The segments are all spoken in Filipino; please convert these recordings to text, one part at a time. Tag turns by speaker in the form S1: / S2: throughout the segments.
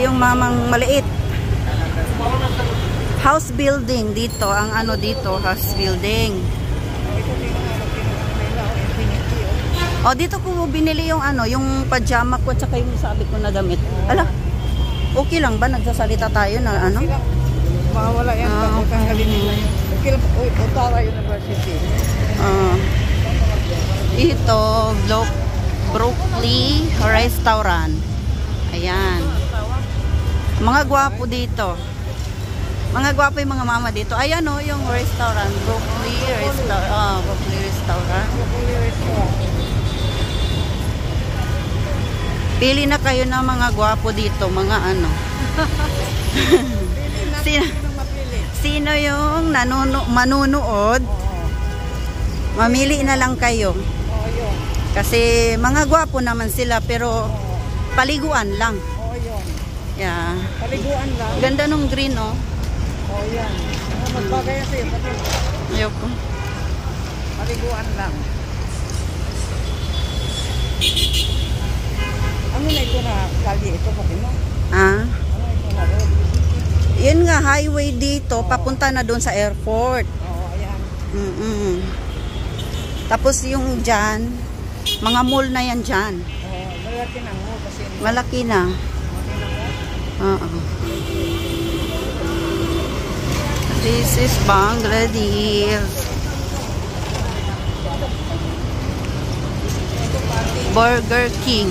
S1: yung mamang maliit. House building dito. Ang ano dito, house building. O, dito ko binili yung ano, yung pajama ko at saka yung sabi ko na damit. Ala, okay lang ba? Nagsasalita tayo na ano?
S2: Mawala yan. Okay lang po. Ottawa University.
S1: Ito, Brooklyn Restaurant. Ayan. Mga gwapo dito. Mga gwapo yung mga mama dito. Ayan o, yung restaurant. Brooklyn Restaurant. Brooklyn Restaurant. Pili na kayo ng mga gwapo dito. Mga ano. Sino yung manunood? Mamili na lang kayo. Kasi mga gwapo naman sila pero paliguan lang. Yeah.
S2: Paliguan lang.
S1: Ganda nung green, oh.
S2: Oh, yan. Magbagay yan sa'yo.
S1: Ayoko.
S2: Paliguan lang. Ano na ito na kalye ito pati mo?
S1: Ah?
S2: Ano ito na road?
S1: Yun nga, highway dito. Papunta na doon sa airport.
S2: Oo, ayan.
S1: Tapos yung dyan, mga mall na yan dyan.
S2: Oo, malaki na mo kasi.
S1: Malaki na. This is Bangladesh. Burger King.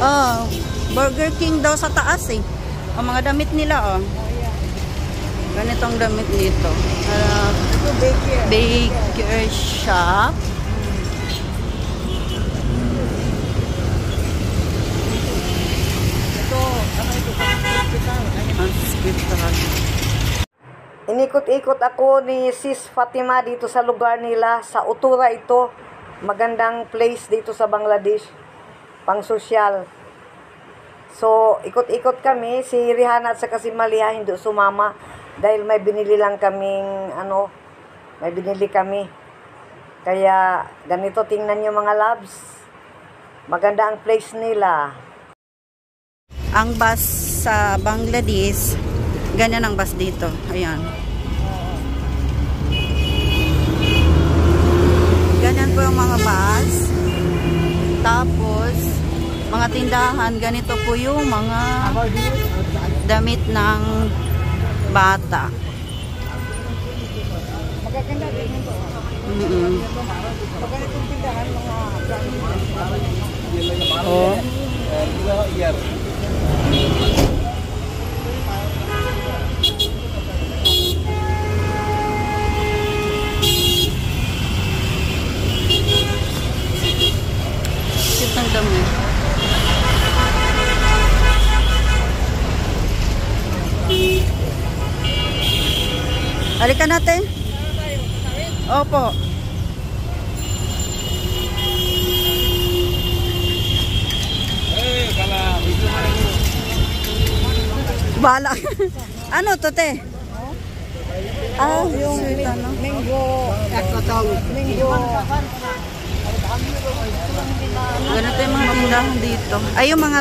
S1: Oh, Burger King daw sa taas eh. Ang mga damit nila oh. Ganitong damit nito.
S2: Ito
S1: Baker shop.
S2: Ito, ano ito?
S1: Hospital.
S2: Inikot-ikot ako ni Sis Fatima dito sa lugar nila. Sa Utura ito. Magandang place dito sa Bangladesh. Pang sosyal. So, ikot-ikot kami. Si Rihanna at saka si Malia hindi sumama. Dahil may binili lang kaming, ano, may binili kami. Kaya, ganito tingnan nyo mga loves. Maganda ang place nila.
S1: Ang bus sa Bangladesh, ganyan ang bus dito. Ayan. Ganyan po yung mga bus. Tapos, mga tindahan, ganito po yung mga damit ng bata.
S2: Magaganda din ito. Magandang tindahan mga
S1: Oh. Cute ng dami. Halika natin. Opo. Bala. Ano to te? Ah, yung
S2: mango. Mango.
S1: Ganito yung mga tindahan dito. Ay, yung mga...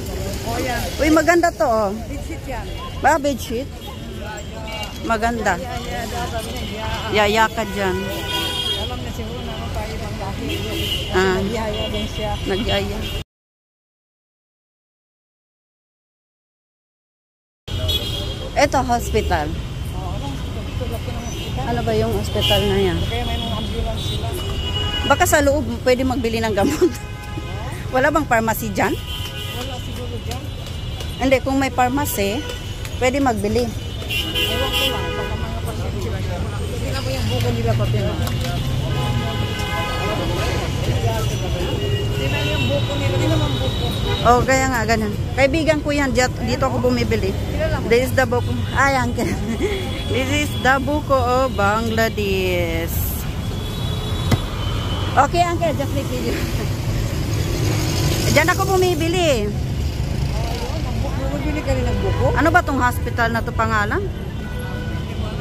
S1: Uy, maganda to, oh.
S2: Bedsheet yan.
S1: Ba, bedsheet? Maganda. Yaya ka dyan.
S2: Alam na siguro na tayo bang lahi.
S1: Ah,
S2: Nagyaya din siya.
S1: nagyaya. Ito, hospital. Ano ba yung hospital na yan?
S2: Kaya may mga ambulance sila.
S1: Baka sa loob, pwede magbili ng gamot. Wala bang pharmacy dyan?
S2: Wala siguro dyan.
S1: Hindi, kung may pharmacy, pwede magbili.
S2: Ewan ko lang, baka mga pasyente sila. Tingnan mo yung buko nila pati na. Tingnan yung buko nila. Tingnan mo ang buko.
S1: Oh, kaya nga, ganun. Kaibigan ko yan, dito ako bumibili. This is the buko. Ayan ka. This is the buko of Bangladesh. Okay, Uncle, just make video. Diyan ako bumibili.
S2: Bumibili ka rin ng buko?
S1: Ano ba tong hospital na to pangalan?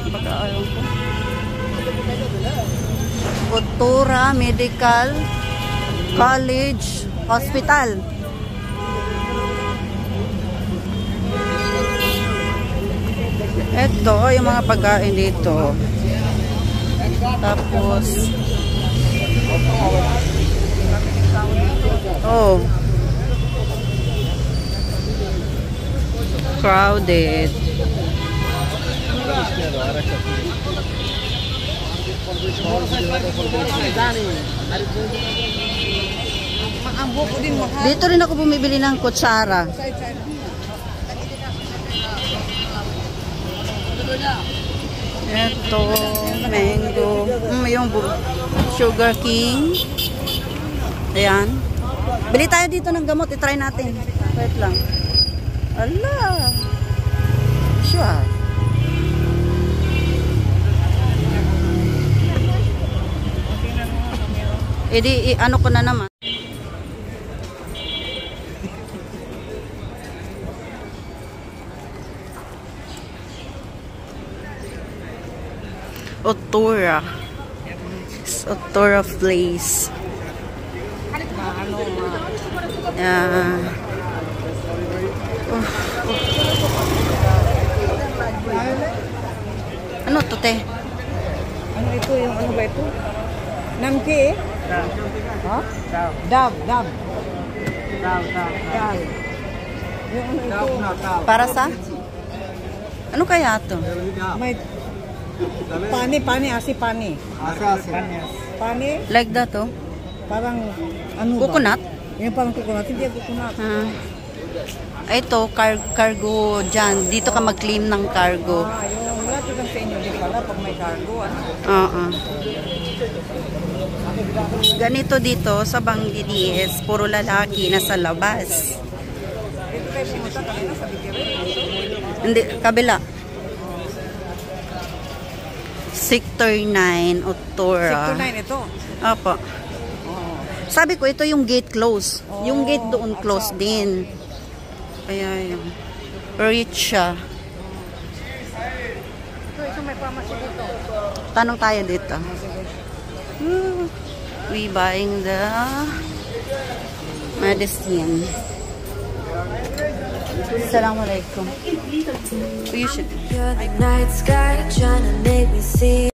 S1: Baka ayaw ko. Utura Medical College Hospital. Ito, yung mga pagkain dito. Tapos, oh, crowded. Dito rin ako bumibili ng kutsara. Ito, mango. Yung sugar king. Ayan. Bili tayo dito ng gamot. I-try natin. Wait lang. Ala. Sure. Edi, ano ko na naman. Otura. Otura place. Yeah. Ano to, te?
S2: Ano ito? Yung ano ba ito? Namki eh? Ha? Dab. Yung ano ito?
S1: Para sa? Ano kaya to?
S2: May pani, asi pani. Pani?
S1: Like that, oh?
S2: Parang ano ba?
S1: Coconut?
S2: Yung parang coconut. Hindi yung coconut.
S1: Ito, cargo dyan. Dito ka mag-claim ng cargo.
S2: Yung malapit lang sa inyo. Di pala pag may cargo.
S1: Oo. Ganito dito sa Bangladesh, puro lalaki nasa labas.
S2: Ito kayo pumunta kanina sa Bikira.
S1: Hindi, kabila. Sector 9, Otura.
S2: Sector 9 ito.
S1: Opo. Sabi ko, ito yung gate close. Yung gate doon close din. Kaya yung rich siya.
S2: Ito may pharmacy dito.
S1: Tanong tayo dito. We buying the medicine. Assalamualaikum. You should.
S3: You're the night sky trying to make me see